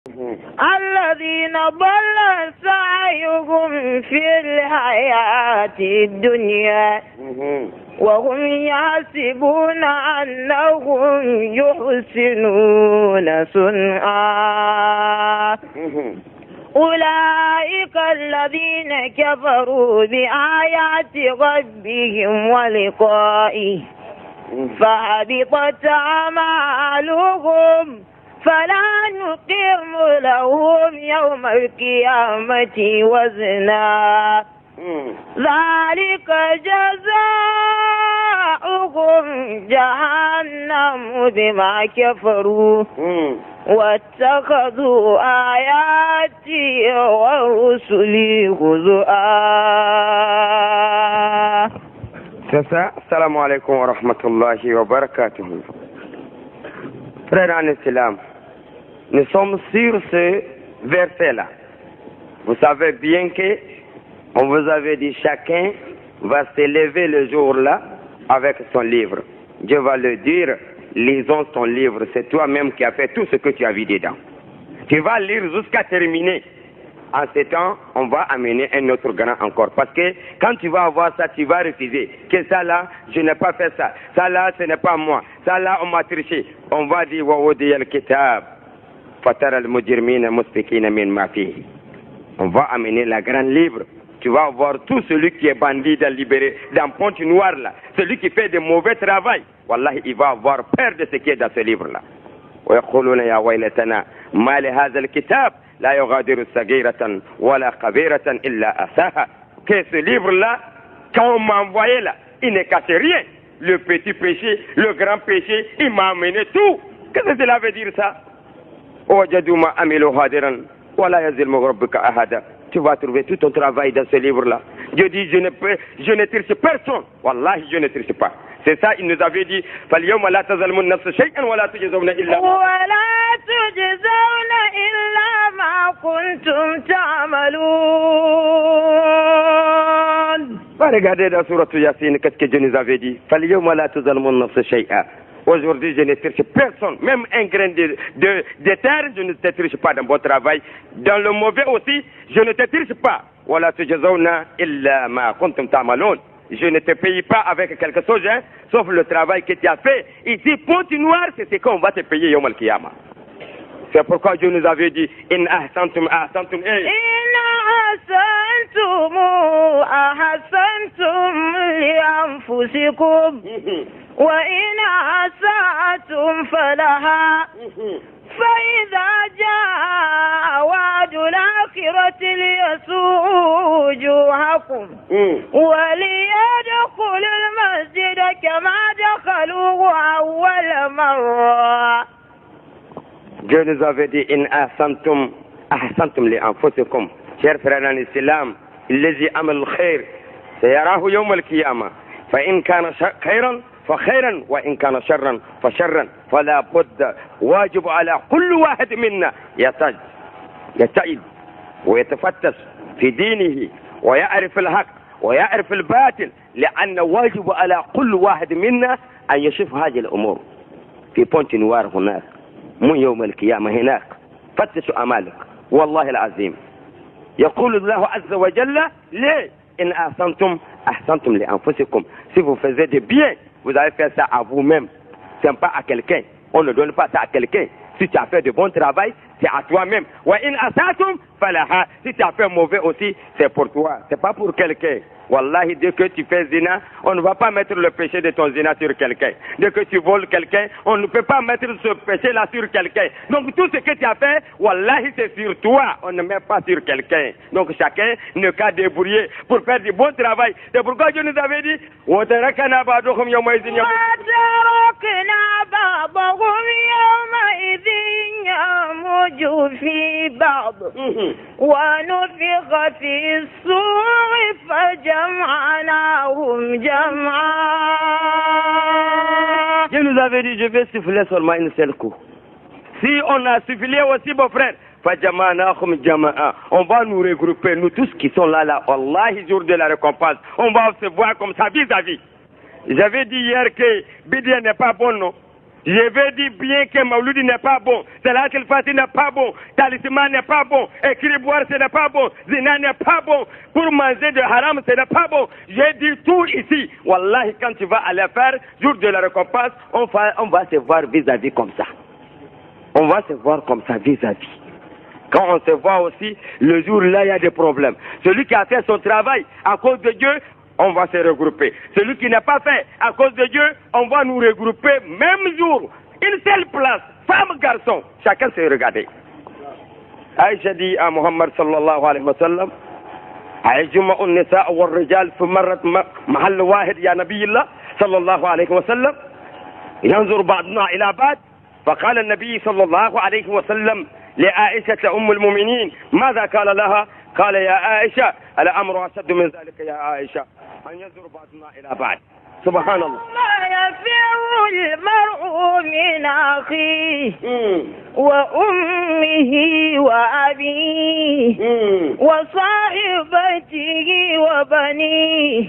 الذين ضل سعيهم في الحياة الدنيا وهم يحسبون أنهم يحسنون صنعا أولئك الذين كفروا بآيات ربهم ولقائه فحبطت أعمالهم فلا نقيم لهم يوم القيامة وزنا ذلك جزاؤهم جهنم بما كفروا واتخذوا آياتي ورسلي هزؤا. Assalamu alaikum wa rahmatullahi wa barakatuh. Frères en islam, nous sommes sur ce verset-là. Vous savez bien que on vous avait dit chacun va s'élever le jour-là avec son livre. Dieu va le dire, lisons ton livre. C'est toi-même qui as fait tout ce que tu as vu dedans. Tu vas lire jusqu'à terminer. En ce temps, on va amener un autre grand encore. Parce que quand tu vas avoir ça, tu vas refuser. Que ça là, je n'ai pas fait ça. Ça là, ce n'est pas moi. Ça là, on m'a triché. On va dire, Wawudi al-Kitab. Fatar al-Mujirmina Muspikina min Mafi. On va amener la grande livre. Tu vas voir tout celui qui est bandit dans libéré, dans Ponte Noire là. Celui qui fait de mauvais travail. Wallahi, il va avoir peur de ce qui est dans ce livre là. ويقولون يا ويلتنا ما لهذا الكتاب لا يغادر صغيرة ولا كبيرة إلا أحصاها. Que ce livre-là, quand on m'a envoyé là, il ne cachait rien. Le petit péché, le grand péché, il m'a amené tout. Qu'est-ce que cela veut dire ça? وجدوا ما عملوا حاضرا ولا يظلم ربك أحدا. Tu vas trouver tout ton travail dans ce livre-là. Dieu dit, je ne triche personne. Wallahi, je ne triche pas. C'est ça, il nous avait dit, فَالْيَوْمَ لَا تَظْلَمُ النَّفْسُ شَيْئًا وَلَا تُجْزَوْنَ إِلَّا ما كنتم تعملون. Regardez dans Sourate Yassine, qu'est-ce que Dieu nous avait dit? فَالْيَوْمَ لَا تَظْلَمُ النَّفْسُ شَيْئًا. Aujourd'hui, je ne triche personne, même un grain de terre, je ne te triche pas dans mon travail. Dans le mauvais aussi, je ne te triche pas. وَلَا تُجْزَوْنَ إِلَّا مَا كُنتُمْ تَعْمَلُونَ. Je ne te paye pas avec quelque chose, hein, sauf le travail que tu as fait. Ici, Ponte Noire, c'est ce qu'on va te payer Yom Al-Qiyamah. C'est pourquoi Dieu nous avait dit, In ahsantum ahsantum. In ahsantum ahsantum li anfusikum. Wa in ahsantum falaha. فإذا جاء وعد الآخرة ليسوءوا وجوهكم وليدخلوا المسجد كما دخلوه أول مرة. Dieu nous avait dit in ahsantum ahsantum li anfusikum. Chers frères en islam, الذي عمل الخير سيراه يوم القيامة فإن كان خيرا فخيرا وإن كان شرا فشرا فلا بد واجب على كل واحد منا يتعد ويتفتش في دينه ويعرف الحق ويعرف الباطل لأن واجب على كل واحد منا أن يشوف هذه الأمور في بونت نوار هناك من يوم القيامة هناك. فتشوا أعمالك والله العظيم. يقول الله عز وجل ليه إن أحسنتم لأنفسكم. Si vous faisiez de bien, vous avez fait ça à vous-même. Ce n'est pas à quelqu'un. On ne donne pas ça à quelqu'un. Si tu as fait de bon travail, c'est à toi-même. Si tu as fait mauvais aussi, c'est pour toi. C'est pas pour quelqu'un. Wallahi, dès que tu fais zina, on ne va pas mettre le péché de ton zina sur quelqu'un. Dès que tu voles quelqu'un, on ne peut pas mettre ce péché-là sur quelqu'un. Donc tout ce que tu as fait, wallahi, c'est sur toi. On ne met pas sur quelqu'un. Donc chacun ne qu'à débrouiller pour faire du bon travail. C'est pourquoi Dieu nous avait dit, يموج في بعض ونفخ في الصور فجمعناهم جمعا. Dieu nous avait dit, je vais souffler seulement une seule coup. Si on a soufflé aussi, mon frère, on va nous regrouper, nous tous qui sont là, Wallahi, jour de la récompense, on va se voir comme ça vis-à-vis. J'avais dit hier que Bidia n'est pas bon, non? Je vais dire bien que Mawludi n'est pas bon, Salat al-Fatih n'est pas bon, Talisman n'est pas bon, écrire boire ce n'est pas bon, Zina n'est pas bon, pour manger de haram ce n'est pas bon. J'ai dit tout ici. Wallahi, quand tu vas aller faire jour de la récompense, on va se voir vis-à-vis comme ça. On va se voir comme ça vis-à-vis. Quand on se voit aussi, le jour-là, il y a des problèmes. Celui qui a fait son travail à cause de Dieu, on va se regrouper. Celui qui n'a pas fait à cause de Dieu, on va nous regrouper même jour. Une seule place, femme, garçon, chacun se regarder. Aïcha dit à Muhammad sallallahu alayhi wa sallam, أيجمع النساء والرجال في مرة محل واحد يا نبي الله صلى الله عليه وسلم ينظر بعضنا إلى بعض فقال النبي صلى الله عليه وسلم لعائشة أم المؤمنين ماذا قال لها؟ قال يا عائشة الأمر أشد من ذلك يا عائشة أن ينظر بعضنا إلى بعض. سبحان الله. ما يفر المرء من أخيه وأمه وأبيه وصاحبته وبنيه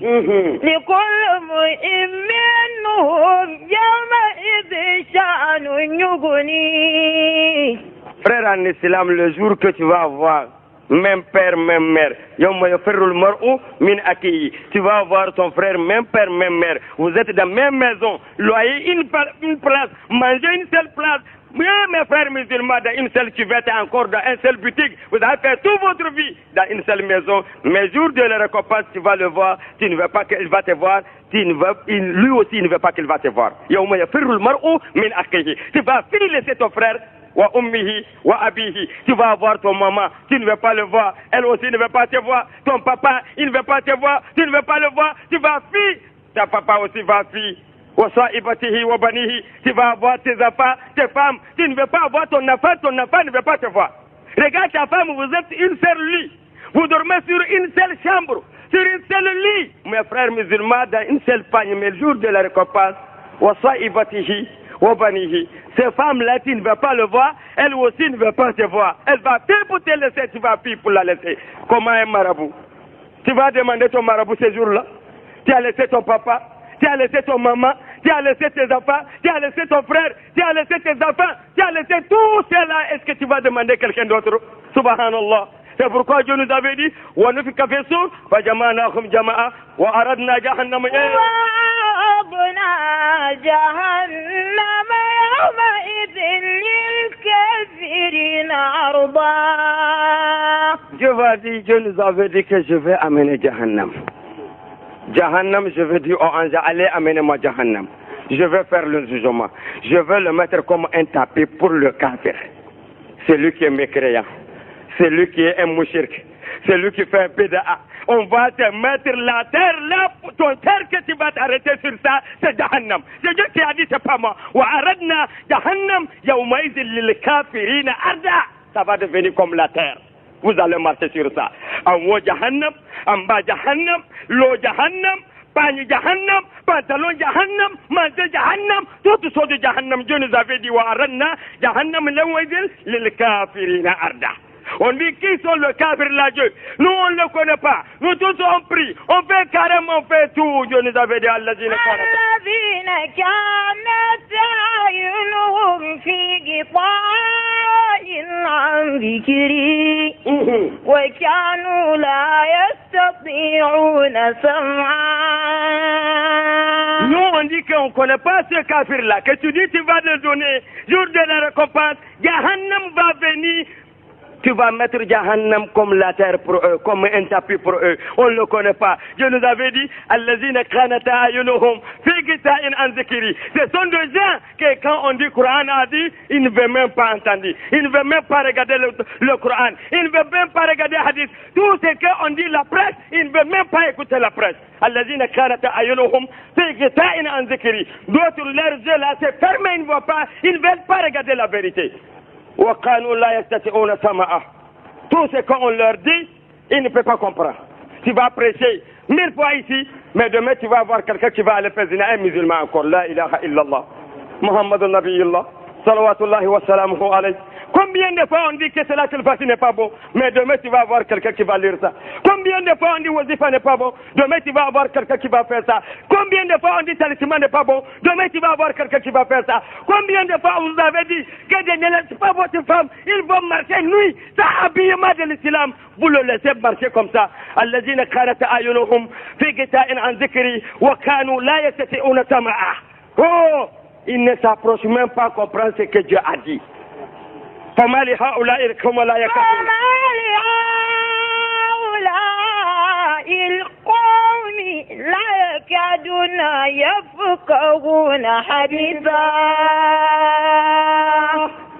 لكل امرئ منهم يومئذ شأن يغنيه. Frère en islam, le jour que tu vas avoir même père, même mère. Tu vas avoir ton frère, même père, même mère. Vous êtes dans la même maison, loyer une place, manger une seule place. Mes frères musulmans, dans une seule cuvette, encore dans un seul boutique. Vous avez fait toute votre vie dans une seule maison. Mais jour de la récompense, tu vas le voir. Tu ne veux pas qu'il va te voir. Lui aussi, il ne veut pas qu'il va te voir. Tu vas finir laisser ton frère. Wa ummihi wa abihi. Tu vas voir ton maman, tu ne veux pas le voir. Elle aussi ne veut pas te voir. Ton papa, il ne veut pas te voir. Tu ne veux pas le voir. Tu vas fuir. Ta papa aussi va fuir. Wa sa'ibatihi wa banihi. Tu vas voir tes enfants, tes femmes. Tu ne veux pas voir ton enfant ne veut pas te voir. Regarde ta femme, vous êtes une seule lit. Vous dormez sur une seule chambre, sur une seule lit. Mes frères musulmans, dans une seule pagne, mais le jour de la récompense, wa sa'ibatihi. Ces femmes-là, tu ne veux pas le voir, elle aussi ne veut pas te voir. Elle va payer pour te laisser, tu vas payer pour la laisser. Comment un marabout? Tu vas demander ton marabout ce jour-là. Tu as laissé ton papa, tu as laissé ton maman, tu as laissé tes enfants, tu as laissé ton frère, tu as laissé tes enfants, tu as laissé tout cela. Est-ce que tu vas demander quelqu'un d'autre? Subhanallah. C'est pourquoi Dieu nous avait dit وَنُفِكَ فِي الصُّورِ فَجَمَعْنَاهُمْ جَمَعًا وَأَرَدْنَا جَهَنَّمَ يومئذ للكافرين عرضا. Dieu nous avait dit que je vais amener Jahannam. Jahannam, je vais dire, oh ange, allez amenez-moi Jahannam. Je vais faire le jugement. Je vais le mettre comme un tapis pour le kafir. Celui qui est mécréant. Celui qui est un mouchirk. Celui qui fait un PDA. On va te mettre la terre là, ton terre que tu vas t'arrêter sur ça, c'est Jahannam. C'est Dieu qui a dit, c'est pas moi. Wa aradna Jahannam yawmaïd lil kafirina arda. Ça va devenir comme la terre. Vous allez marcher sur ça. En haut Jahannam, en bas Jahannam, l'eau Jahannam, pagne Jahannam, pantalon Jahannam, manteau Jahannam, tout sont de Jahannam. Dieu nous avait dit, wa aradna Jahannam yawmaïd lil kafirina arda. On dit qui sont le kafir là, Dieu. Nous on ne le connaît pas. Nous tous on prie. On fait carrément, on fait tout. Dieu nous avait dit الذين كانت أعينهم في غطاء عن ذكري وكانوا لا يستطيعون سمعا. Nous on dit qu'on ne connaît pas ce kafir là. Que tu dis tu vas le donner. Jour de la récompense, Jahannam va venir. Tu vas mettre Jahannam comme la terre pour eux, comme un tapis pour eux. On ne le connaît pas. Dieu nous avait dit, Allazina kanata ayunuhum fi ghita'in an zikri. Ce sont des gens que quand on dit Coran a dit, ils ne veulent même pas entendre. Ils ne veulent même pas regarder le Coran. Ils ne veulent même pas regarder Hadith. Tout ce qu'on dit la presse, ils ne veulent même pas écouter la presse. Allazina kanata ayunuhum fi ghita'in an zikri. D'autres, leurs yeux là, c'est fermé, ils ne voient pas, ils ne veulent pas regarder la vérité. Tout ce qu'on leur dit, ils ne peuvent pas comprendre. Tu vas prêcher 1000 fois ici, mais demain tu vas avoir quelqu'un qui va aller présider un musulman encore. La ilaha illallah. Muhammadun Nabiyullah. Salawatullahi wa salamuhu alayhi. Combien de fois on dit que cela qu'il fait n'est pas bon, mais demain tu vas avoir quelqu'un qui va lire ça. Combien de fois on dit Wazifa n'est pas bon, demain tu vas avoir quelqu'un qui va faire ça. Combien de fois on dit Talisman n'est pas bon, demain tu vas avoir quelqu'un qui va faire ça. Combien de fois vous avez dit que ne laissez pas votre femme, ils vont marcher nuit, ça habillement de l'islam, vous le laissez marcher comme ça. Alladhina kanat ayunuhum fi ghita'in an dhikri wa kanu la yastati'una sam'a. Oh, ils ne s'approchent même pas comprendre ce que Dieu a dit. فما لهؤلاء القوم لا يكادون يفقهون حديثا.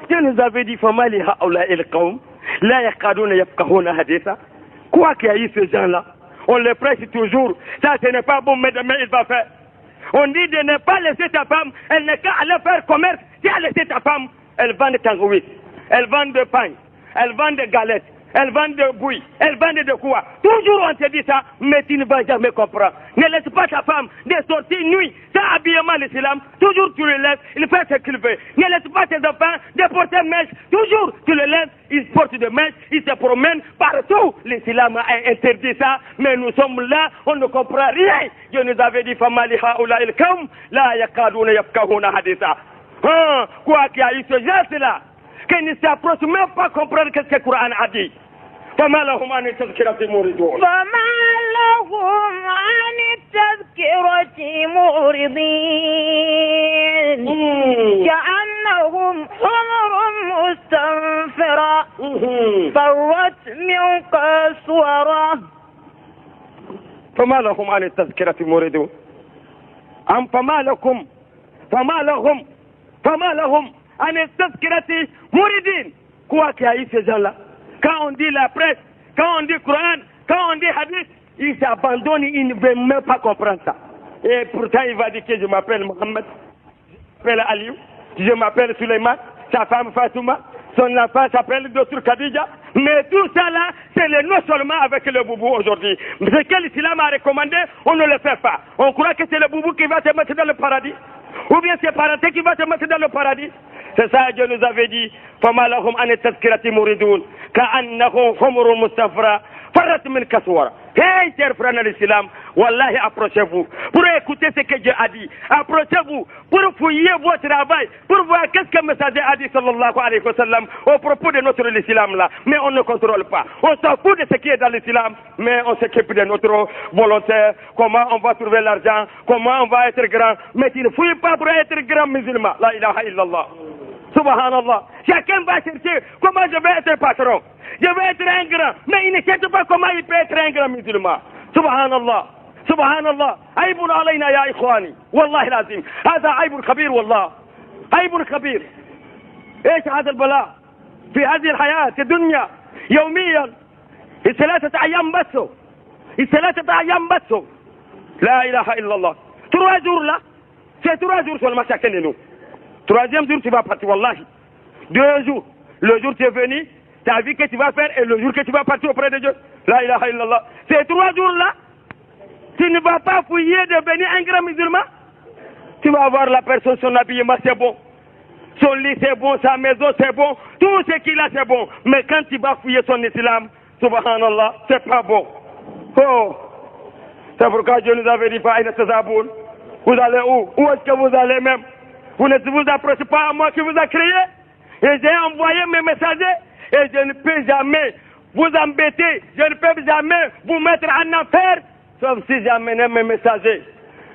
Dieu nous avait dit فما لهؤلاء القوم لا يكادون يفقهون حديثا. Quoi qu'il y ait ces gens-là, on les presse toujours. Ça, ce n'est pas bon, mais demain il va faire. On dit de ne pas laisser ta femme, elle n'est qu'à aller faire commerce. Si elle laisse ta femme, elle vend des tangouis. Elle vend de pain, elle vend de galettes, elle vend de bouillie, elle vend de quoi. Toujours on te dit ça, mais tu ne vas jamais comprendre. Ne laisse pas ta femme de sortir nuit, ça habillement l'islam, toujours tu le laisses, il fait ce qu'il veut. Ne laisse pas tes enfants de porter mèche, toujours tu le laisses, ils portent de mèche, ils se promènent partout. L'islam a interdit ça, mais nous sommes là, on ne comprend rien. Dieu nous avait dit, Famali haoula il kam, la yakadouna yafkahuna haditha. Quoi qu'il y a eu ce geste-là, qu'ils ne s'approchent même pas comprendre ce que le Coran a dit. فما لهم عن التذكرة معرضون. فما لهم عن التذكرة معرضين كأنهم حمر مستنفرة فرت من قسورة. فما لهم عن التذكرة معرضون. فما لهم عن التذكرة معرضين. Quoi qu'il y ait ces gens-là, quand on dit la presse, quand on dit Coran, quand on dit hadith, ils s'abandonnent, ils ne veulent même pas comprendre ça. Et pourtant il va dire que je m'appelle Mohamed, je m'appelle Aliou, je m'appelle Suleiman, sa femme Fatouma, son enfant s'appelle Dr Khadija. Mais tout ça là, c'est le non seulement avec le boubou aujourd'hui. Ce que l'islam a recommandé, on ne le fait pas. On croit que c'est le boubou qui va te mettre dans le paradis. Ou bien c'est parenté qui va te mettre dans le paradis. C'est ça Dieu nous avait dit. فَمَا لَهُمْ عَنِ التَّذْكِرَةِ مُعْرِضُونَ كَأَنَّهُمْ حُمُرٌ مُسْتَنفِرَةٌ فَرَّتْ مِنْ قَسْوَرَةٍ. Hey, chers frères de l'islam, wallahi, approchez-vous pour écouter ce que Dieu a dit. Approchez-vous pour fouiller votre travail, pour voir qu'est-ce que le messager a dit sallallahu alayhi wa sallam au propos de notre islam là. Mais on ne contrôle pas. On s'en fout de ce qui est dans l'islam, mais on s'occupe de notre volontaire, comment on va trouver l'argent, comment on va être grand. Mais tu ne fouilles pas pour être grand musulman. La ilaha illallah. Subhanallah. Chacun va chercher comment je vais être patron. Je vais être un grand. Mais il ne cherche pas comment il peut être un grand musulman. Subhanallah. Subhanallah. عيب علينا يا إخواني. والله العظيم. هذا عيب كبير والله. عيب كبير. إيش هذا البلاء؟ في هذه الحياة الدنيا يوميا. الثلاثة أيام بس. الثلاثة أيام بس. لا إله إلا الله. 3 jours là. C'est 3 jours seulement chacun de nous. 3e jour, tu vas partir, wallahi. 2 jours. Le jour tu es venu, tu as vu que tu vas faire, et le jour que tu vas partir auprès de Dieu. La ilaha illallah. Ces 3 jours-là, tu ne vas pas fouiller de devenir un grand musulman. Tu vas voir la personne, son habillement, c'est bon. Son lit, c'est bon. Sa maison, c'est bon. Tout ce qu'il a, c'est bon. Mais quand tu vas fouiller son islam, subhanallah, c'est pas bon. Oh. C'est pourquoi Dieu nous avait dit, vous allez où? Où est-ce que vous allez même? Vous ne vous approchez pas à moi qui vous a créé. Et j'ai envoyé mes messagers. Et je ne peux jamais vous embêter. Je ne peux jamais vous mettre en affaire. Sauf si j'amène mes messagers.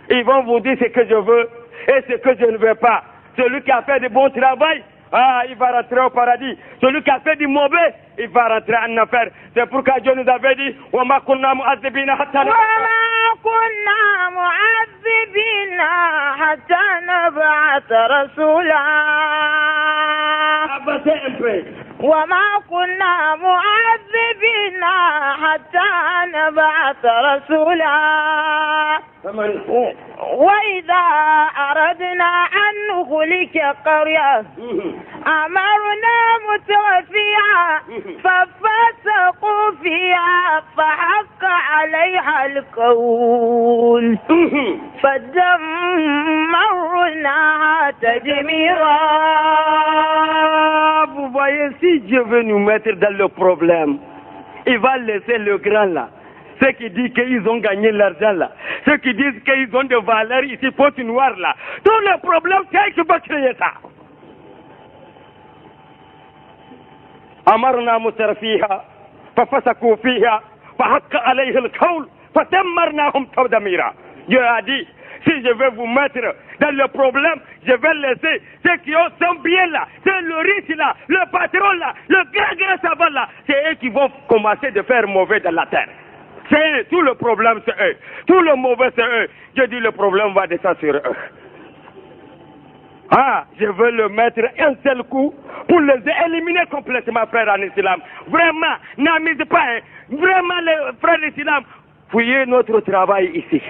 Ils vont vous dire ce que je veux et ce que je ne veux pas. Celui qui a fait du bon travail, il va rentrer au paradis. Celui qui a fait du mauvais, il va rentrer en enfer. C'est pourquoi Dieu nous avait dit وَمَا كُنَّا مُعَذِّبِينَ حتى نبعث رسولا. وما كنا معذبين حتى نبعث رسولا. وإذا أردنا أن نهلك قرية أمرنا مترفيها ففسقوا فيها فحق عليها القول فدمرناها تدميرا. Vous voyez, si Dieu veut nous mettre dans le problème, il va laisser le grand là. Ceux qui disent qu'ils ont gagné l'argent là. Ceux qui disent qu'ils ont des valeurs ici, pointe noire là. Tous les problèmes, c'est qui va créer ça. أمرنا مترفيها ففسقوا فيها فحق عليه القول فدمرناهم تدميرا. Dieu a dit, si je vais vous mettre dans le problème, je vais laisser ceux qui sont bien là, c'est le riche là, le patron là, le grand savant là, c'est eux qui vont commencer de faire mauvais dans la terre. C'est eux, tout le problème c'est eux, tout le mauvais c'est eux. Je dis le problème va descendre sur eux. Ah, je veux le mettre un seul coup pour les éliminer complètement, frères en islam. Vraiment, n'amusez pas, hein. Vraiment les frères d'islam, fouillez notre travail ici.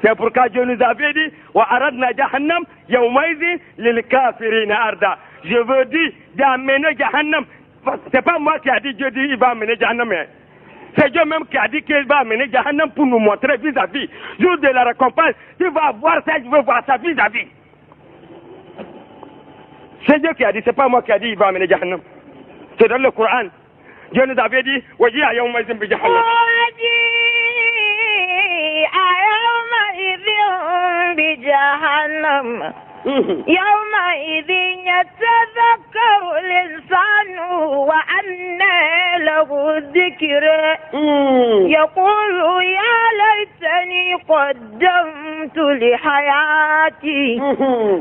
C'est pourquoi Dieu nous avait dit, wa aradna jahannam yawmaizin lil kafirina arda. Je veux dire d'amener jahannam. C'est pas moi qui a dit, Dieu dit il va amener jahannam. C'est Dieu même qui a dit qu'il va amener jahannam pour nous montrer vis-à-vis. Jour de la récompense, tu vas voir ça, je veux voir ça vis-à-vis. C'est Dieu qui a dit, c'est pas moi qui a dit il va amener jahannam. C'est dans le Coran. Dieu nous avait dit, waji'a yawmaizin bi jahannam. بجهنم يومئذ يتذكر الإنسان وأنى له الذكر يقول يا ليتني قدمت لحياتي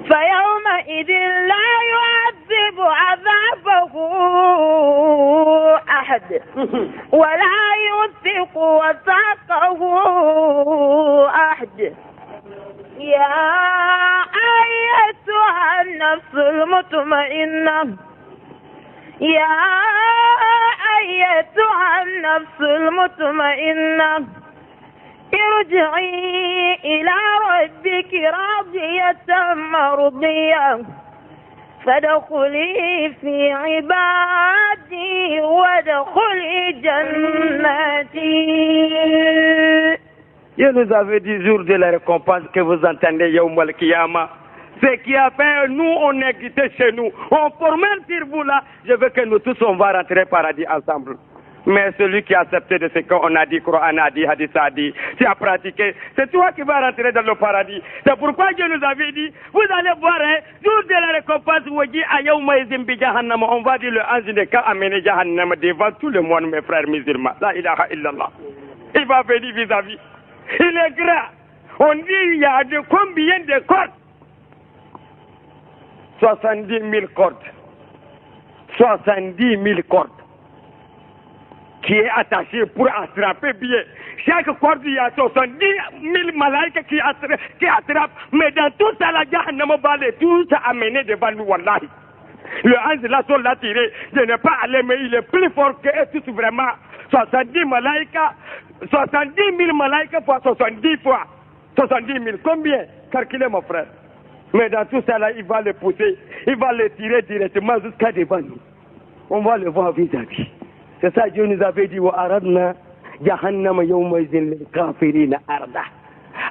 فيومئذ لا يعذب عذابه أحد ولا يوثق وثاقه أحد. يا أيتها النفس المطمئنة يا أيتها النفس المطمئنة ارجعي إلى ربك راضية مرضية فادخلي في عبادي وادخلي جنتي. Dieu nous avait dit jour de la récompense que vous entendez Yawm al-Qiyamah. Ce qui a fait, nous on est quittés chez nous. On formule sur vous là, je veux que nous tous on va rentrer au paradis ensemble. Mais celui qui a accepté de ce qu'on a dit, Coran a dit, Hadith a dit, tu as pratiqué, c'est toi qui vas rentrer dans le paradis. C'est pourquoi Dieu nous avait dit, vous allez voir, hein, jour de la récompense, on va dire le ange de quand amener Jahannam devant tout le monde, mes frères musulmans. La ilaha illallah. Il va venir vis-à-vis. Il est grand. On dit il y a de combien de cordes? 70 000 cordes. 70 000 cordes. Qui est attaché pour attraper bien. Chaque corde, il y a 70 000 malaïkas qui attrapent. Mais dans tout ça, la Jahannam va tout ça amener devant nous, wallahi. Le ange là, sur l'a tiré. Je n'ai pas allé, mais il est plus fort que eux tous vraiment. 70 malaïkas. 70 000 malaïkas fois 70 fois 70 000. Combien? Calculez mon frère. Mais dans tout ça là, il va le pousser, il va le tirer directement jusqu'à devant nous. On va le voir vis-à-vis. C'est ça Dieu nous avait dit, wa aradna jahannama yawmaizin lil kafirina arda.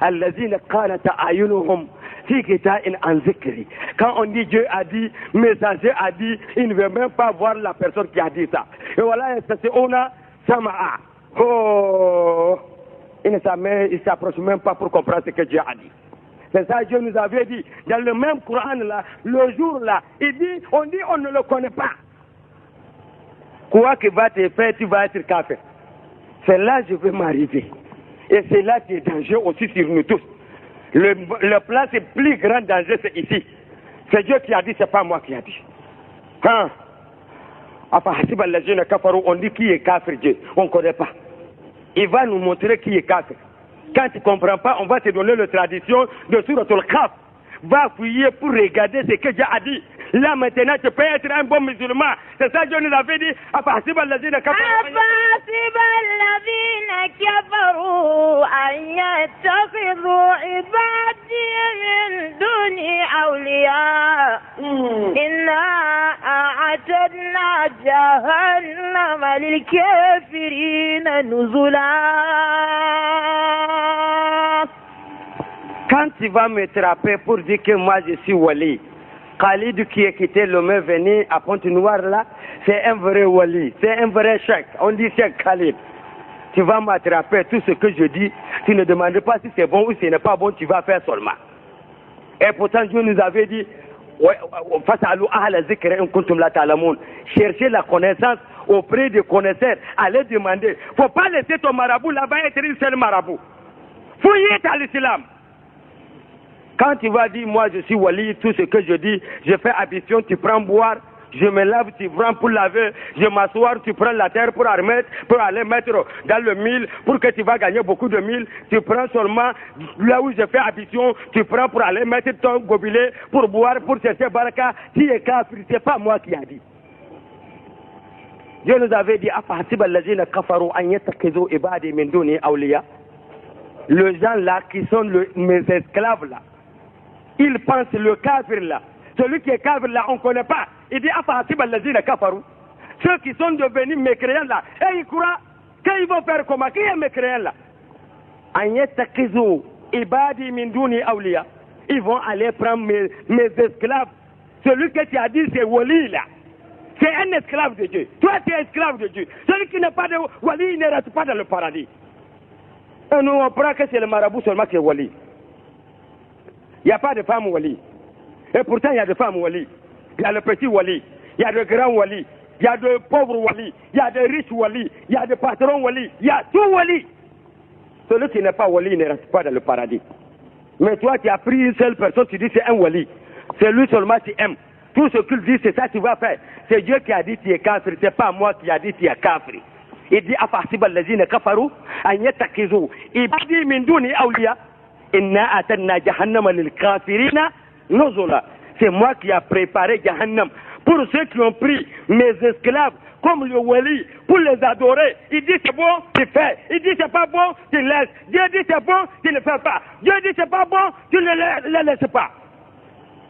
Allazina qalat a'yunuhum fi qita'in an zikri. Quand on dit Dieu a dit, messager a dit, il ne veut même pas voir la personne qui a dit ça. Et voilà, c'est on a sama'a. Oh, il ne s'approche même pas pour comprendre ce que Dieu a dit. C'est ça Dieu nous avait dit. Dans le même Coran là, le jour là, il dit, on ne le connaît pas. Quoi que va te faire, tu vas être kafir. C'est là que je vais m'arriver. Et c'est là qui est danger aussi sur nous tous. Le place est plus grand danger, c'est ici. C'est Dieu qui a dit, c'est pas moi qui a dit. Hein? On dit qui est kafir Dieu, on ne connaît pas. Il va nous montrer qui est kafir. Quand tu ne comprends pas, on va te donner la tradition de Suratul Kaf. Va fouiller pour regarder ce que Dieu a dit. Là maintenant, tu peux être un bon musulman. C'est ça que Dieu nous avait dit. أفحسب الذين كفروا أن يتخذوا عبادي من دوني أولياء إنا أعتدنا جهنم للكافرين نزلا. Quand tu vas me trapper pour dire que moi je suis wali, Khalid qui est quitté le main venu à Pointe-Noire là, c'est un vrai wali, c'est un vrai cheikh. On dit cheikh Khalid. Tu vas m'attraper tout ce que je dis, tu ne demandes pas si c'est bon ou si ce n'est pas bon, tu vas faire seulement. Et pourtant Dieu nous avait dit, cherchez la connaissance auprès des connaisseurs, allez demander. Il ne faut pas laisser ton marabout là-bas être une seule marabout. Fouillez dans l'islam. Quand tu vas dire, moi je suis wali, tout ce que je dis, je fais ablution, tu prends boire, je me lave, tu prends pour laver, je m'assois, tu prends la terre pour aller mettre dans le mille, pour que tu vas gagner beaucoup de mille, tu prends seulement là où je fais ablution, tu prends pour aller mettre ton gobelet, pour boire, pour chercher baraka, tu es kafir, c'est pas moi qui a dit. Dieu nous avait dit, les gens là qui sont mes esclaves là, ils pensent le kafir là. Celui qui est kafir là, on ne connaît pas. Il dit, ceux qui sont devenus mécréants là, et ils croient qu'ils vont faire comment? Qui est mécréant là? Ils vont aller prendre mes esclaves. Celui que tu as dit, c'est wali là. C'est un esclave de Dieu. Toi, tu es esclave de Dieu. Celui qui n'est pas de wali, il ne reste pas dans le paradis. Et nous, on prend que c'est le marabout seulement qui est wali. Il n'y a pas de femme wali. Et pourtant, il y a des femmes wali. Il y a le petit wali. Il y a de grands wali. Il y a de pauvres wali. Il y a de riches wali. Il y a de patrons wali. Il y a tout wali. Celui qui n'est pas wali ne reste pas dans le paradis. Mais toi, tu as pris une seule personne, tu dis c'est un wali. C'est lui seulement qui aime. Tout ce qu'il dit, c'est ça que tu vas faire. C'est Dieu qui a dit tu es kafir. C'est pas moi qui a dit tu es kafir. Il dit afahsiba allazina kafaru an yattakizu ibadi min duni awliya inna atanna jahannama lil kafirina nuzula. C'est moi qui a préparé Jahannam pour ceux qui ont pris mes esclaves comme le wali pour les adorer. Il dit c'est bon, tu fais. Il dit c'est pas bon, tu laisses. Dieu dit c'est bon, tu ne fais pas. Dieu dit c'est pas bon, tu ne le laisses pas.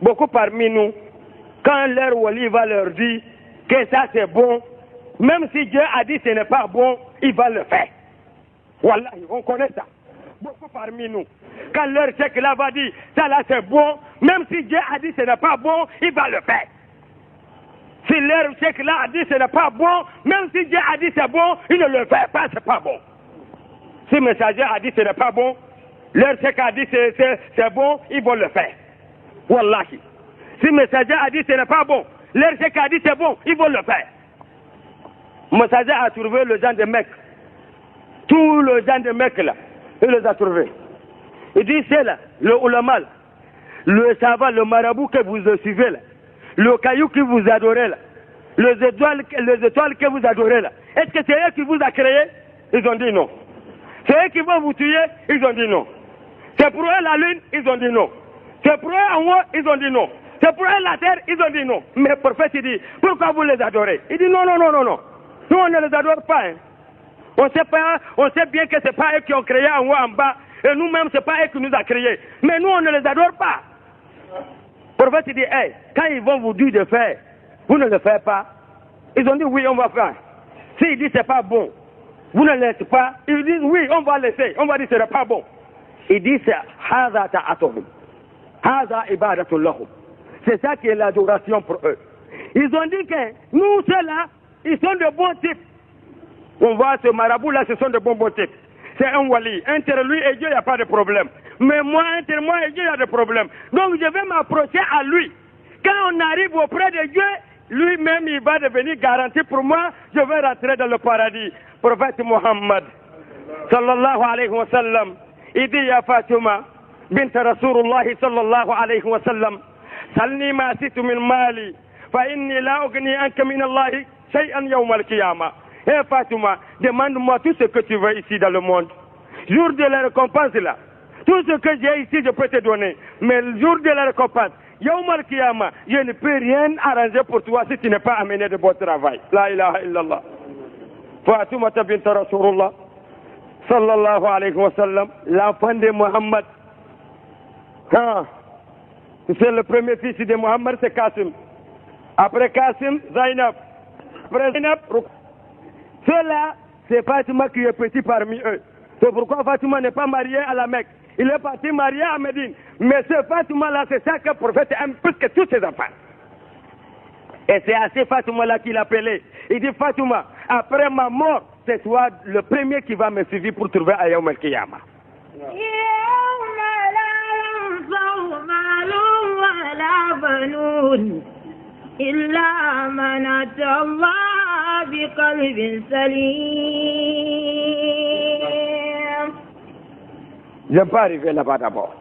Beaucoup parmi nous, quand leur wali va leur dire que ça c'est bon, même si Dieu a dit ce n'est pas bon, il va le faire. Voilà, on connaît ça. Beaucoup parmi nous, quand leur cheikh là va dire ça là c'est bon, même si Dieu a dit ce n'est pas bon, il va le faire. Si leur cheikh là a dit ce n'est pas bon, même si Dieu a dit c'est bon, il ne le fait pas, c'est pas bon. Si le messager a dit ce n'est pas bon, leur cheikh a dit c'est bon, ils vont le faire. Wallahi. Si le messager a dit ce n'est pas bon, leur cheikh a dit c'est bon, ils vont le faire. Le messager a trouvé le gens de Mecque. Tous les gens de Mecque là, il les a trouvés. Il dit c'est là, le ulama, le savant, le marabout que vous suivez là, le caillou que vous adorez là, les étoiles que vous adorez là, est-ce que c'est eux qui vous a créé? Ils ont dit non. C'est eux qui vont vous tuer? Ils ont dit non. C'est pour eux la lune? Ils ont dit non. C'est pour eux en haut? Ils ont dit non. C'est pour eux la terre? Ils ont dit non. Mais le prophète il dit, pourquoi vous les adorez? Il dit non, non, non, non, non. Nous on ne les adore pas. Hein. On sait bien que ce n'est pas eux qui ont créé en haut, en bas. Et nous-mêmes, ce n'est pas eux qui nous ont créés. Mais nous, on ne les adore pas. Le prophète dit, hey, quand ils vont vous dire de faire, vous ne le faites pas. Ils ont dit, oui, on va faire. S'ils disent, ce n'est pas bon, vous ne le laissez pas. Ils disent, oui, on va laisser. On va dire, ce n'est pas bon. Ils disent, haza ta'atuhum. Haza ibadatul lahum. C'est ça qui est l'adoration pour eux. Ils ont dit que nous, ceux-là, ils sont de bons types. On voit ce marabout-là, ce sont de bons types. C'est un wali. Entre lui et Dieu, il n'y a pas de problème. Mais moi, entre moi et Dieu, il y a des problèmes. Donc, je vais m'approcher à lui. Quand on arrive auprès de Dieu, lui-même, il va devenir garanti pour moi. Je vais rentrer dans le paradis. Prophète Muhammad, sallallahu alayhi wa sallam, il dit à Fatima, bint Rasulullah, sallallahu alayhi wa sallam, salni ma situ min mali, fa inni la ugni anka min Allahi shay'an yawm al-qiyamah. Hé Fatima, demande-moi tout ce que tu veux ici dans le monde. Jour de la récompense là, tout ce que j'ai ici, je peux te donner. Mais le jour de la récompense, Yawm al-Qiyamah, je ne peux rien arranger pour toi si tu n'es pas amené de bon travail. La ilaha illallah. Fatima bint Rasulullah, sallallahu alayhi wa sallam, l'enfant de Muhammad. C'est le premier fils de Muhammad, c'est Qasim. Après Qasim, Zainab. Après Zainab, ceux-là, c'est Fatima qui est petit parmi eux. C'est pourquoi Fatima n'est pas mariée à la Mecque. il est parti marier à Médine. Mais ce Fatouma-là, c'est ça que le prophète aime plus que tous ses enfants. Et c'est à ce Fatouma-là qu'il appelait. Il dit, Fatouma, après ma mort, c'est toi le premier qui va me suivre pour trouver Ayoum el-Kiyama. إلا من أتى الله بقلب سليم. Je n'ai pas arrivé là-bas d'abord.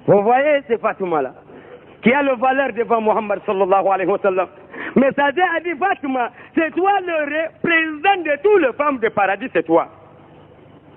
Vous voyez ce Fatouma-là, qui a le valeur devant Muhammad sallallahu alayhi wa sallam. Mais ça a dit, Fatouma, c'est toi le président de toutes les femmes du paradis, c'est toi.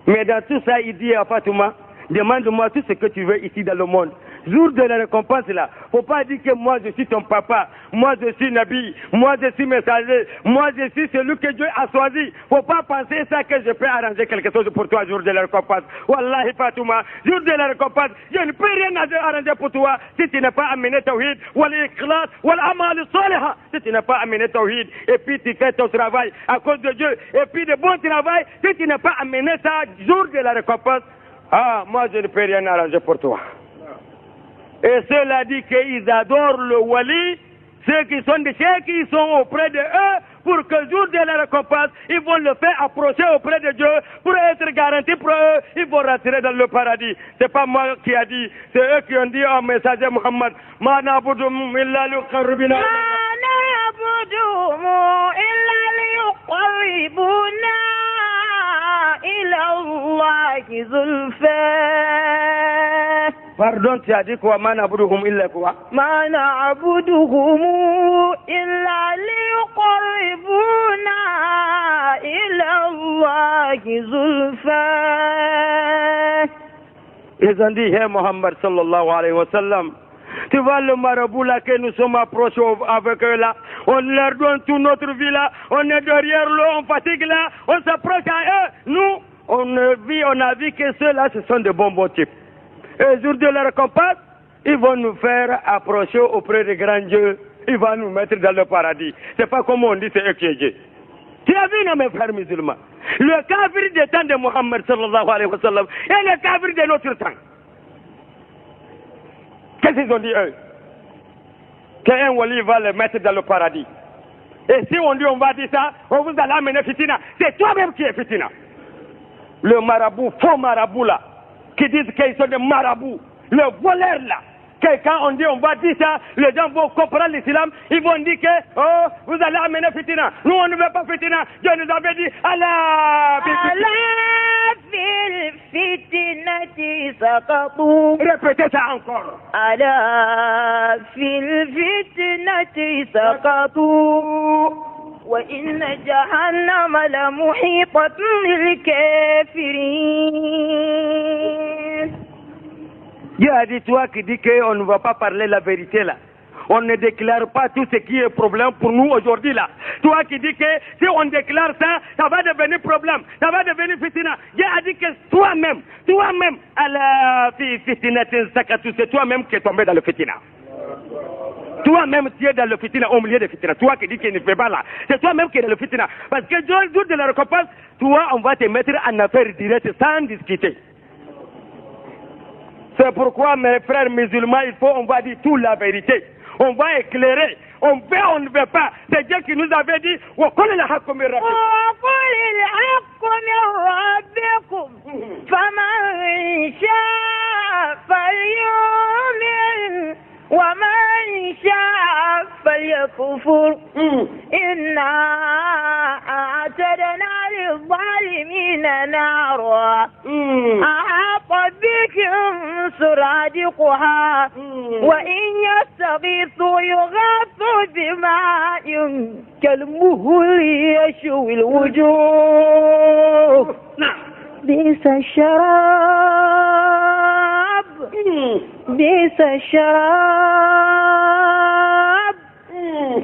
Mais dans tout ça, il dit à Fatouma, demande-moi tout ce que tu veux ici dans le monde. Jour de la récompense là, faut pas dire que moi je suis ton papa, moi je suis Nabi, moi je suis messager, moi je suis celui que Dieu a choisi. Faut pas penser ça que je peux arranger quelque chose pour toi jour de la récompense. Wallahi Fatouma, jour de la récompense, je ne peux rien arranger pour toi si tu n'as pas amené tawhid, wal ikhlas, wal amal salih. Si tu n'as pas amené tawhid et puis tu fais ton travail à cause de Dieu et puis de bon travail, si tu n'as pas amené ça jour de la récompense, ah moi je ne peux rien arranger pour toi. Et cela dit qu'ils adorent le wali, ceux qui sont des chefs qui sont auprès de eux, pour que le jour de la récompense, ils vont le faire approcher auprès de Dieu, pour être garantis pour eux, ils vont rentrer dans le paradis. C'est pas moi qui a dit, c'est eux qui ont dit au messager Muhammad, Ma na'buduhum illa liqarribuna. Ma na'buduhum illa liqarribuna ila Allahi zulfa. Pardon, tu as dit quoi? Ma na'buduhum illa quoi? Ma na'buduhum illa liqarribuna ila Allahi zulfa. Ils ont dit, hey Muhammad sallallahu alayhi wa sallam, tu vois le marabout là que nous sommes approchés avec eux là, on leur donne toute notre vie là, on est derrière l'eau, on fatigue là, on s'approche à eux. Nous, on a vu que ceux-là, ce sont de bons types. Et le jour de la récompense, ils vont nous faire approcher auprès des grands dieux, ils vont nous mettre dans le paradis. C'est pas comme on dit, c'est eux qui est Dieu. Tu as vu, non, mes frères musulmans, le kafir des temps de Muhammad sallallahu alayhi wa sallam et le kafir de notre temps. Qu'est-ce qu'ils ont dit eux? Qu'un wali va le mettre dans le paradis. Et si on dit on va dire ça, on vous allez amener fitina. C'est toi-même qui es fitina. Le marabout, faux marabout là, qui disent qu'ils sont des marabouts, le voleur là. Quand on dit on va dire ça, les gens vont comprendre l'islam, ils vont dire que oh, vous allez amener fitina. Nous on ne veut pas fitina. Dieu nous avait dit Allah fil fitnati saqatu. Répétez ça encore. Ala fil fitnati saqatu. Wa inna jahannama la muhitatun lil kafirin. Dieu a dit, toi qui dis qu'on ne va pas parler la vérité là. On ne déclare pas tout ce qui est problème pour nous aujourd'hui là. Toi qui dis que si on déclare ça, ça va devenir problème, ça va devenir fitina. Dieu a dit que toi-même, à la fitina, c'est toi-même qui es tombé dans le fitina. Toi-même, tu es dans le fitina, au milieu de fitina. Toi qui dis qu'il ne fait pas là, c'est toi-même qui es dans le fitina. Parce que le jour de la récompense, toi, on va te mettre en affaire directe sans discuter. C'est pourquoi, mes frères musulmans, on va dire toute la vérité. On va éclairer. On veut, on ne veut pas. C'est Dieu qui nous avait dit, وَقُلِ الْحَقُّ مِنْ رَبِّكُمْ فَمَنْ شَاءَ فَلْيُؤْمِنْ وَمَنْ شَاءَ فَلْيَكْفُرْ إِنَّا أَعْتَدْنَا لِلظَّالِمِينَ نَارًا أَحَاطَ بِهِمْ سُرَادِقُهَا وَإِنْ يَسْتَغِيثُوا يُغَاثُوا بِمَاءٍ كَالْمُهْلِ يَشْوِي الْوُجُوهَ بِئْسَ الشَّرَابُ بِئْسَ الشَّرَابُ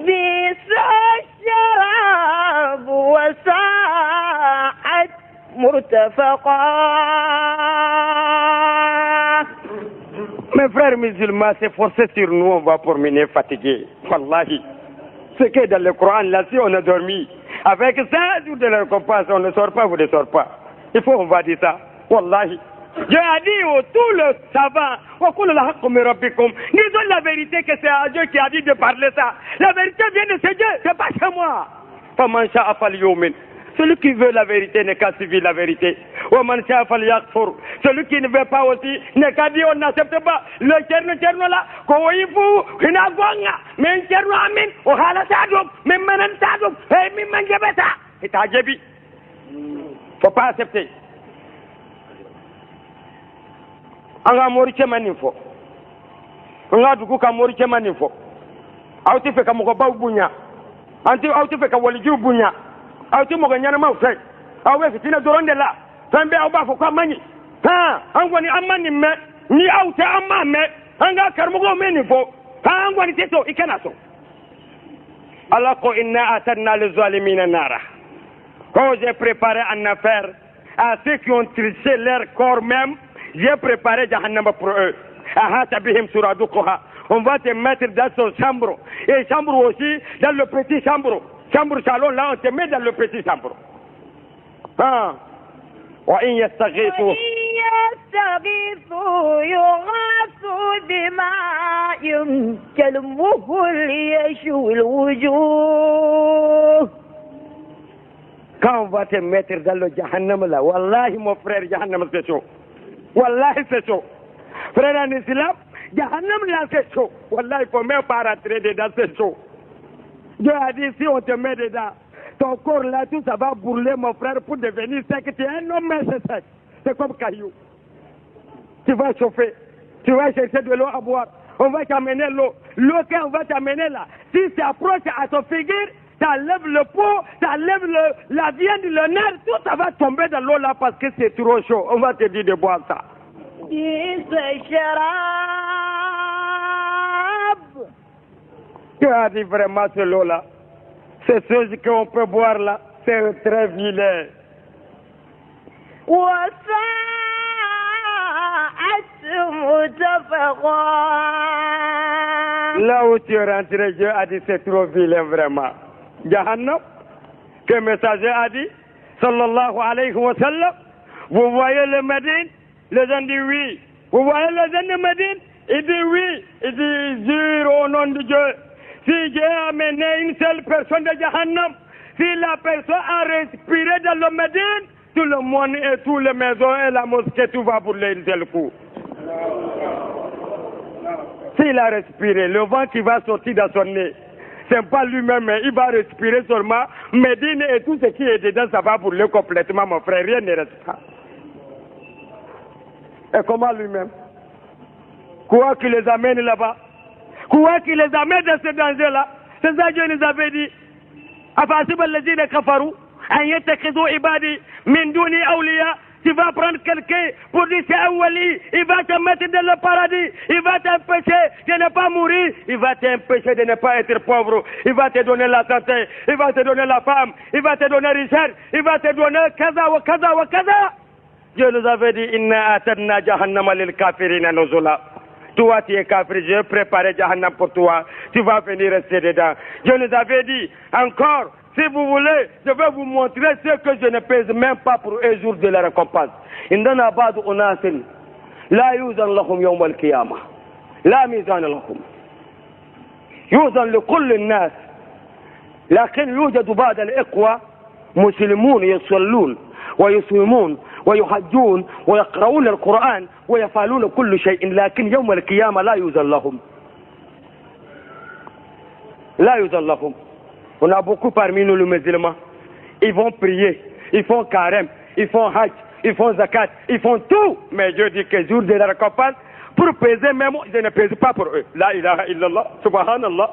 بِئْسَ الشَّرَابُ وَسَاءَتْ مرتفقا. Mes frères musulmans, c'est forcé sur nous, on va terminer fatigué. Wallahi. Ce qui est dans le Coran, là, si on a dormi, avec ça, jour de la récompense, on ne sort pas, vous ne sortez pas. Il faut, on va dire ça. Wallahi. Dieu a dit aux tous les savants, disons la vérité que c'est à Dieu qui a dit de parler ça. La vérité vient de ce Dieu, c'est pas chez moi. Celui qui veut la vérité n'est qu'à suivre la vérité. Celui qui ne veut pas aussi n'est qu'à dire on n'accepte pas. Le tcherno là, mais tcherno amin, o hala sadum, mais manan sadum, et mi manjabeta. C'est à Djebi. Faut pas accepter. Anga mori chemani fo. Anga dugu ka mori chemani fo. Auti fe ka mo ba bunya. Anti auti fe ka wali ju bunya. Auti mo ganyana ma fe. Awe fitina doronde la. Tambe au ba fo kwa mani. Ha, angwani amani me. Ni auti amma me. Anga karmugo meni fo. Ha angwani teto ikana so. Allah ko inna atanna lizalimina nara. Quand j'ai préparé une affaire à ceux qui ont triché leur corps même, j'ai préparé Jahannam pour eux. On va te mettre dans son chambre. Et chambre aussi, dans le petit chambre. Chambre salon, là, on te met dans le petit chambre. وإن يستغيثوا يغاثوا بماء كالمهل يشوي الوجوه. Quand on va te mettre dans le Jahannam là, Wallahi mon frère, Jahannam c'est chaud. Wallahi c'est chaud. Frère en islam, Jahannam là c'est chaud. Wallahi il faut même pas rentrer dedans, c'est chaud. Dieu a dit si on te met dedans, ton corps là tout ça va brûler mon frère pour devenir sec. Tu es un homme mais c'est sec. C'est comme caillou. Tu vas chauffer, tu vas chercher de l'eau à boire. On va t'amener l'eau. L'eau qu'on va t'amener là, si tu approches à ton figure, t'enlèves le pot, t'enlèves la viande, le nerf, tout ça va tomber dans l'eau là parce que c'est trop chaud. On va te dire de boire ça. Tu as dit vraiment ce l'eau là. Ces choses qu'on peut boire là, c'est très vilain. Là où tu es rentré, Dieu a dit c'est trop vilain vraiment. Jahannam, que le messager a dit, sallallahu alayhi wa sallam, vous voyez le Médine, les gens disent oui. Vous voyez les gens de Médine, ils disent oui. Ils disent jure au nom de Dieu. Si Dieu a amené une seule personne de Jahannam, si la personne a respiré dans le Médine, tout le monde et toutes les maisons et la mosquée, tout va brûler une seule coup. S'il a respiré, le vent qui va sortir dans son nez, c'est pas lui-même, il va respirer seulement. Médine et tout ce qui est dedans, ça va brûler complètement, mon frère, rien ne reste pas. Et comment lui-même? Quoi qui les amène là-bas? Quoi qui les amène dans ce danger-là? C'est ça que Dieu nous avait dit. أفحسب الذين كفروا أن يتخذوا عبادي من دوني أولياء. Tu vas prendre quelqu'un pour dire c'est un wali, il va te mettre dans le paradis, il va t'empêcher de ne pas mourir, il va t'empêcher de ne pas être pauvre, il va te donner la santé, il va te donner la femme, il va te donner richesse, il va te donner kaza wa kaza wa kaza. Dieu nous avait dit inna atanna jahannama lil kafirina nuzula. Toi tu es kafir, j'ai préparé Jahannam pour toi, tu vas venir rester dedans. Dieu nous avait dit encore, si vous voulez, je vais vous montrer ce que je ne pèse même pas pour un jour de la récompense. Indana ba'du unasin la yuzan lahum yawm al-qiyamah. La mizan lahum. Yuzan li kulli an-nas. لكن يوجد بعض الإخوة مسلمون يصلون ويصومون ويحجون ويقرؤون القرآن ويفعلون كل شيء لكن يوم القيامة لا يوزن لهم. لا يوزن لهم. On a beaucoup parmi nous les musulmans. Ils vont prier, ils font carême, ils font hajj, ils font zakat, ils font tout. Mais Dieu dit que jour de la récompense, pour peser même, je ne pèse pas pour eux. La ilaha illallah, subhanallah.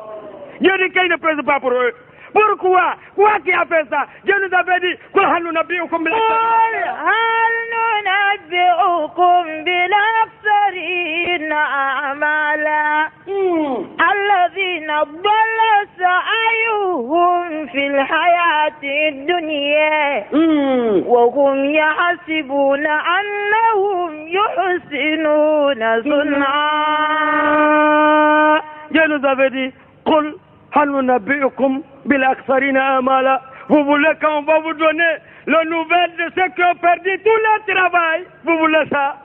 Dieu dit qu'il ne pèse pas pour eux. Pourquoi? Quoi qui a fait ça? Dieu nous avait dit, هل ننبئكم بالأخسرين أعمالا الذين ضل سعيهم في الحياة الدنيا وهم يحسبون أنهم يحسنون صنعا. Dieu nous avait dit, قل هل ننبئكم بالأخسرين أعمالا. Vous voulez qu'on va vous donner le nouvel de ceux qui ont perdu tout leur travail. Vous voulez ça?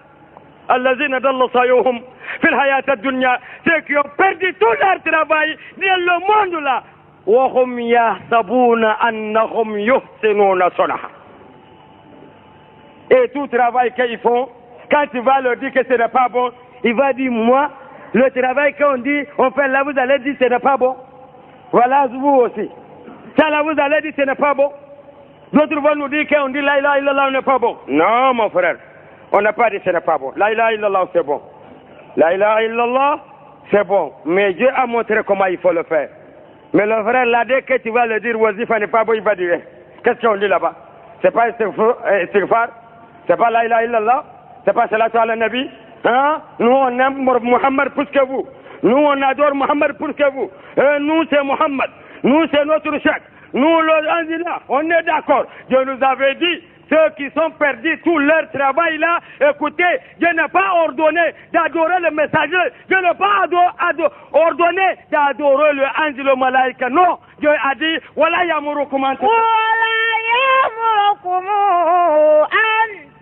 Allazina dalla sayuhum fil hayat dunya, ceux qui ont perdu tout leur travail dans le monde là. Wa hum yahsabuna annahum yuhsinuna sun'a. Et tout travail qu'ils font, quand tu vas leur dire que ce n'est pas bon, il va dire, moi, le travail qu'on dit, on fait là, vous allez dire ce n'est pas bon. Voilà, vous aussi. Ça là, vous allez dire ce n'est pas bon. D'autres vont nous dire qu'on dit la ilaha illallah, n'est pas bon. Non, mon frère, on n'a pas dit ce n'est pas bon. La ilaha illallah, c'est bon. La ilaha illallah, c'est bon. Mais Dieu a montré comment il faut le faire. Mais le frère, là, dès que tu vas le dire, Wazifa n'est pas bon, il va dire, qu'est-ce qu'on dit là-bas? C'est pas istighfar? C'est pas la ilaha illallah? C'est pas salatu ala nabi? Hein? Nous on aime Muhammad plus que vous. Nous on adore Muhammad plus que vous. Nous c'est Muhammad. Nous c'est notre chef. Nous le là, on est d'accord. Dieu nous avait dit, ceux qui sont perdus tout leur travail là, écoutez, Dieu n'a pas ordonné d'adorer le messager. Dieu n'a pas ordonné d'adorer le ange, le malaïka. Non, Dieu a dit, voilà yamurukum an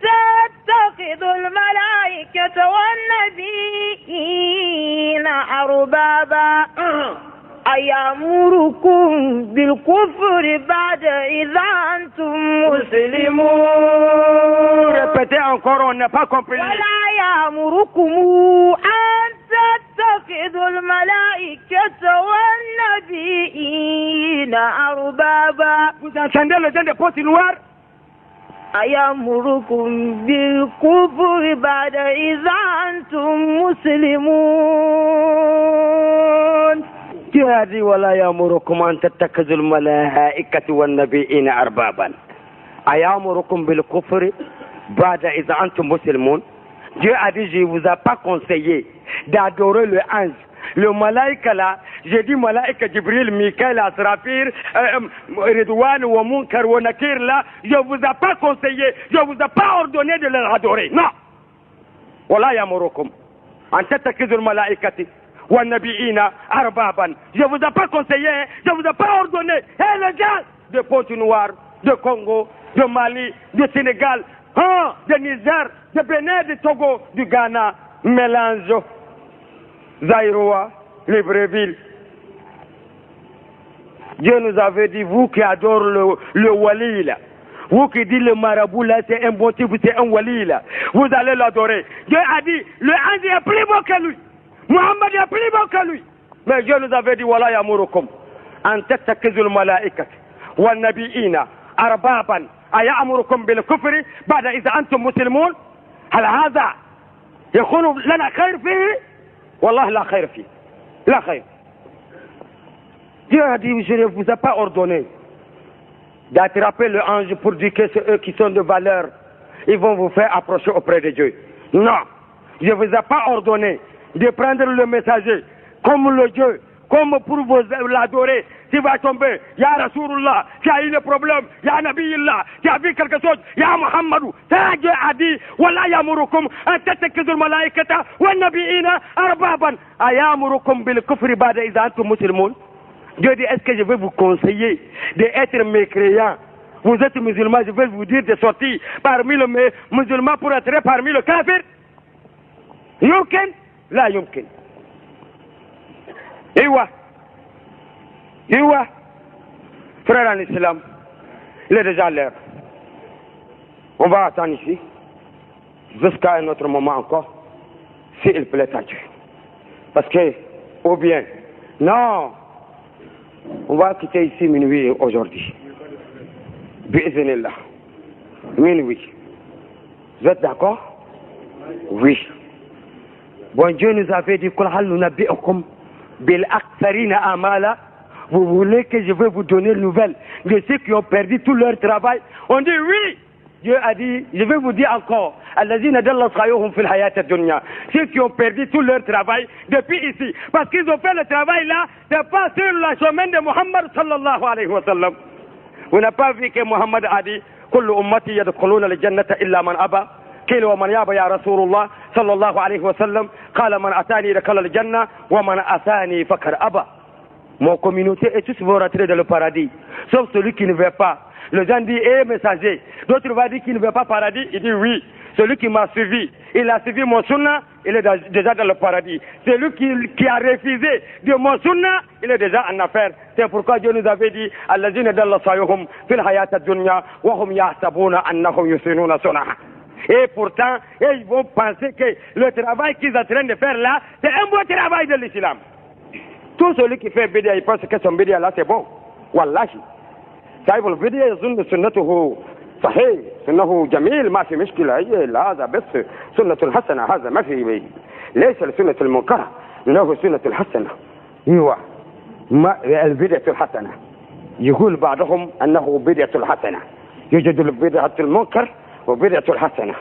تتخذوا الملائكة والنبيين أربابا أيأمركم بالكفر بعد إذا أنتم مسلمون. Répétez encore, on n'a pas compris. ولا يأمركم أن تتخذوا الملائكة والنبيين أربابا. Vous entendez le genre de poste noir? أيأمركم بالكفر بعد إذا أنتم مسلمون. Dieu a dit ولا يأمركم أن تتخذوا الملائكة والنبيين أربابا أيأمركم بالكفر بعد إذا أنتم مسلمون. Dieu a dit, je ne vous ai pas conseillé d'adorer le ange. Le malaïka là, j'ai dit malaïka Jibril, Mikaël, Asrafir, Ridwan, ou Munkar, ou Nakir là, je ne vous ai pas conseillé, je ne vous ai pas ordonné de les adorer. Non. Wala yamurukum. En tattakhidul malaïkati, wa nabi'ina arbaban. Je ne vous ai pas conseillé, je ne vous ai pas ordonné. Hé les gars, de Pointe-Noire, de Congo, de Mali, de Sénégal, de Niger, de Bénin, de Togo, du Ghana, mélange. Zaïroa, Libreville. Dieu nous avait dit, vous qui adorez le wali là, vous qui dites le marabout là, c'est un bon type, c'est un wali là, vous allez l'adorer. Dieu a dit, le ange est plus beau que lui. Muhammad est plus beau que lui. Mais Dieu nous avait dit, Wala yamurukum, an tattakizul mala'ikat, wa nabi'ina, arbaban, ayamurukum bil kufri, ba'da iza antum muslimun, hal hadha, yakunu lana khair fihi? Wallah la khair fi. La khair. Dieu a dit, je ne vous ai pas ordonné d'attraper le ange pour dire que c'est eux qui sont de valeur. Ils vont vous faire approcher auprès de Dieu. Non. Je ne vous ai pas ordonné de prendre le messager comme le Dieu, comme pour vous l'adorer. Tu vas tomber, Ya Rasulullah, tu as eu le problème, Ya Nabiillah, tu as vu quelque chose, Ya Muhammadou. Ça Dieu a dit, Wala yamurukum an tattakizul malaikata wa nabiina arbaban ayamurukum bil kufri ba'da idha antum muslimun. Dieu dit, est-ce que je vais vous conseiller d'être mécréant? Vous êtes musulman, je vais vous dire de sortir parmi les musulmans pour être parmi les kafirs. Yumkin? La yumkin. Ewa. Frère en islam, il est déjà l'heure. On va attendre ici, jusqu'à un autre moment encore, s'il plaît à Dieu. Parce que, ou bien, non, on va quitter ici minuit aujourd'hui. Bi'iznillah. Minuit. Vous êtes d'accord? Oui. Bon Dieu nous avait dit, Qul hal nunabbi'ukum bil aktharina amala. Vous voulez que je vais vous donner une nouvelle de ceux qui ont perdu tout leur travail? On dit oui. Dieu a dit, je vais vous dire encore, ceux qui ont perdu tout leur travail depuis ici, parce qu'ils ont fait le travail là, c'est pas sur le chemin de Muhammad sallallahu alayhi wa sallam. Vous n'avez pas vu que Muhammad a dit, كل أمتي يدخلون الجنة إلا من أبى قيل ومن يابى يا رسول الله صلى الله عليه وسلم قال من أتاني دخل الجنة ومن أتاني فقد أبى. Mon communauté et tous vont rentrer dans le paradis, sauf celui qui ne veut pas. Les gens disent, eh messager. D'autres vont dire qu'il ne veut pas paradis. Il dit oui. Celui qui m'a suivi, il a suivi mon sunna, il est déjà dans le paradis. Celui qui a refusé de mon sunna, il est déjà en affaire. C'est pourquoi Dieu nous avait dit, Allazina dalla sayuhum fil hayata dunya wa hum yahsabuna annahum yusinuna sunna. Et pourtant, ils vont penser que le travail qu'ils sont en train de faire là, c'est un bon travail de l'islam. Tout celui qui fait bid'a, il pense que son bid'a là c'est bon. Wallahi. صاحب البدع يظن سنته صحيح سنه جميل ما في مشكلة لا هذا بس سنة الحسنة هذا ما في ليس السنة المنكرة له سنة الحسنة ايوه ما البدعة الحسنة يقول بعضهم انه بدعة الحسنة يوجد البدعة المنكر وبدعة الحسنة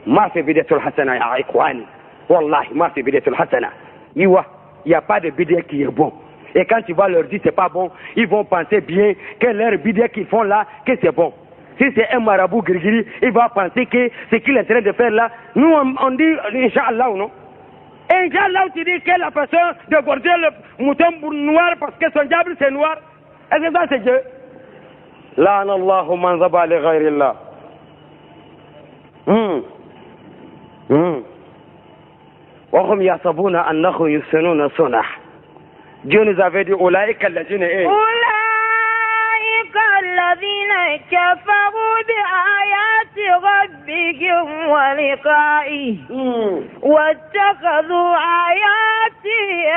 ما في بدعة الحسنة يا اخواني والله ما في بدعة الحسنة ايوه il n'y a pas de bid'a qui est bon. Et quand tu vas leur dire c'est pas bon, ils vont penser bien que leur bid'a qu'ils font là, que c'est bon. Si c'est un marabout grigiri, il va penser que ce qu'il est en train de faire là, nous on dit Inch'Allah ou non. Inch'Allah tu dis que la personne de gorger le mouton noir parce que son diable c'est noir. Est-ce que ça c'est Dieu? La'ana Allahu man zaba li ghayrillah. وهم يحسبون أنهم يحسنون صنعا. Dieu nous avait dit أولئك الذين أولئك الذين كفروا بآيات ربهم ولقائه واتخذوا آياتي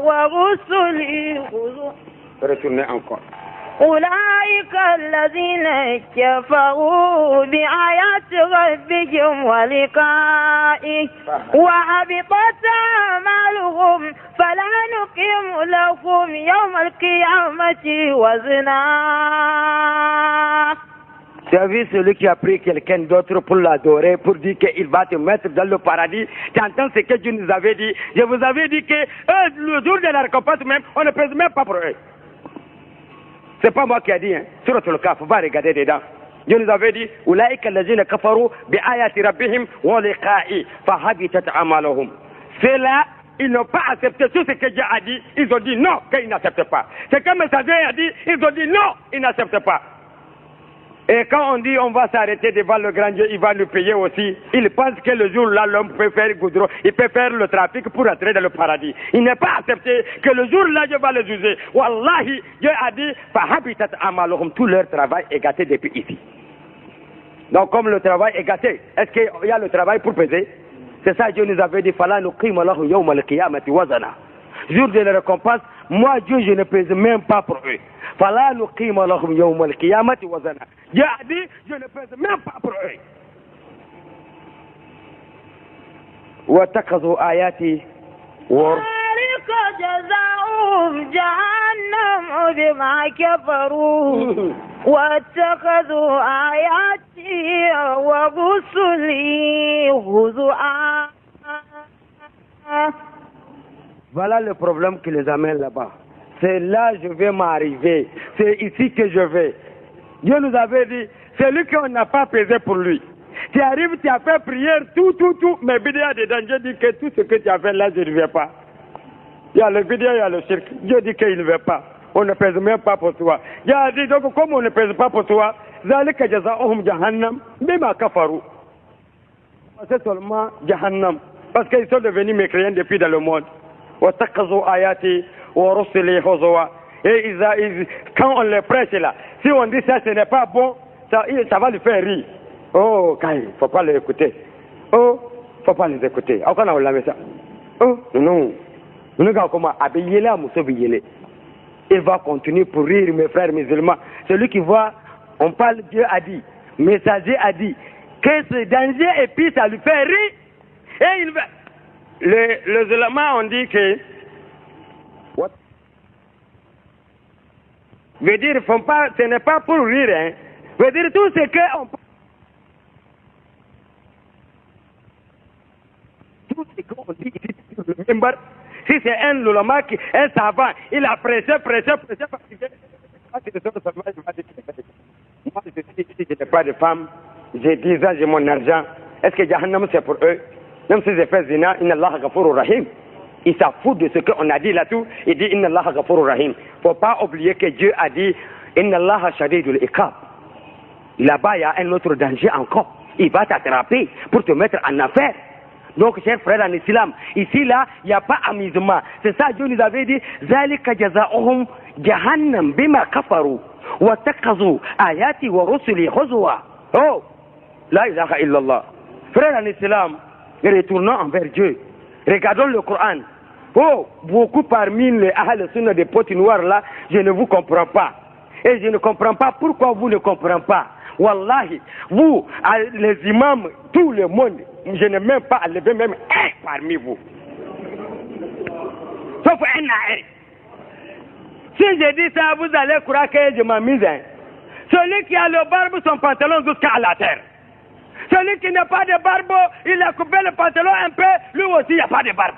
ورسلي هزوا. أولئك الذين كفروا بآيات ربهم ولقائه وحبطت أعمالهم فلا نقيم لهم يوم القيامة وزنا. Tu as vu celui qui a pris quelqu'un d'autre pour l'adorer, pour dire qu'il va te mettre dans le paradis. Tu entends ce que Dieu nous avait dit. Je vous avais dit que eux, le jour de la récompense même, on ne pèse même pas pour eux. C'est pas moi qui ai dit, hein. Suratul Kahf, va regarder dedans. Dieu nous avait dit, Oulaïka allazina kafaru bi ayati rabbihim wa liqa'i fa habitat a'maluhum. Ceux-là, ils n'ont pas accepté tout ce que Dieu a dit, ils ont dit non, qu'ils n'acceptent pas. Ce que le messager a dit, ils ont dit non, ils n'acceptent pas. Et quand on dit on va s'arrêter devant le grand Dieu, il va nous payer aussi. Il pense que le jour-là, l'homme peut faire goudron, il peut faire le trafic pour entrer dans le paradis. Il n'est pas accepté que le jour-là, Dieu va le juger. Wallahi, Dieu a dit, fahabitat amalohum, tout leur travail est gâté depuis ici. Donc comme le travail est gâté, est-ce qu'il y a le travail pour peser? C'est ça Dieu nous avait dit, fala nuqima lahum yawma al-qiyamati wazana. Jour de la récompense, moi Dieu je ne pèse même pas pour eux. Fala nuqima lahum yawma al-qiyamati wazana. Dieu a dit, je ne pèse même pas pour eux. واتخذوا آياتي ذلك جزاؤهم جهنم بما كفروا واتخذوا آياتي ورسلي هزوا. Voilà le problème qui les amène là-bas. C'est là que je vais m'arriver. C'est ici que je vais. Dieu nous avait dit, c'est lui qu'on n'a pas pesé pour lui. Tu arrives, tu as fait prière, tout, mais bid'a dedans. Dieu dit que tout ce que tu as fait là, je ne vais pas. Il y a le bid'a, il y a le shirk. Dieu dit qu'il ne veut pas. On ne pèse même pas pour toi. Dieu a dit, donc comme on ne pèse pas pour toi, ذَلِكَ جَزَاؤُهُمْ جَهَنَّمْ بِمَا كَفَرُوا. C'est seulement Jahannam. Parce qu'ils sont devenus mécréants depuis dans le monde. وَاتَّخَذُوا آيَاتِي وَرُسُلِي هُزُوًا. Et quand on les prêche là, si on dit ça, ce n'est pas bon, ça va lui faire rire. Oh, il ne faut pas les écouter. Oh, il ne faut pas les écouter. Oh, non. Il va continuer pour rire, mes frères musulmans. Celui qui voit, on parle, Dieu a dit, messager a dit, que ce danger et puis ça lui fait rire. Et il va... Les éléments ont dit que... What? Veut dire, ce n'est pas pour rire, hein. Veut dire tout ce qu'on... Tout ce qu'on dit ici sur le minbar, si c'est un lulama, un savant, il a prêché, parce que... Moi, je n'ai pas de femme, j'ai 10 ans, j'ai mon argent. Est-ce que Jahannam c'est pour eux? Même si j'ai fait zina, inna Allah ghafurur rahim. Il s'en fout de ce qu'on a dit là-tout. Il dit inna Allah ghafurur rahim. Faut pas oublier que Dieu a dit inna Allah shadidul iqab. là-bas, il y a un autre danger encore. Il va t'attraper pour te mettre en affaire. Donc, chers frères en islam, ici, là, il n'y a pas amusement. C'est ça, Dieu nous avait dit, Zalika jaza'uhum jahannam bima kafaru wa takazu ayati wa rusuli huzwa. Oh, la ilaha illallah. Frères en islam, retournons envers Dieu. Regardons le Coran. Oh, beaucoup parmi les Ahl Sunnah des potes noirs là, je ne vous comprends pas. Et je ne comprends pas pourquoi vous ne comprenez pas. Wallahi, vous, les imams, tout le monde, je n'ai même pas enlevé même un parmi vous. Sauf un à un. Si je dis ça, vous allez croire que je m'amuse. Celui qui a le barbe, son pantalon jusqu'à la terre. Celui qui n'a pas de barbe, il a coupé le pantalon un peu, lui aussi il n'y a pas de barbe.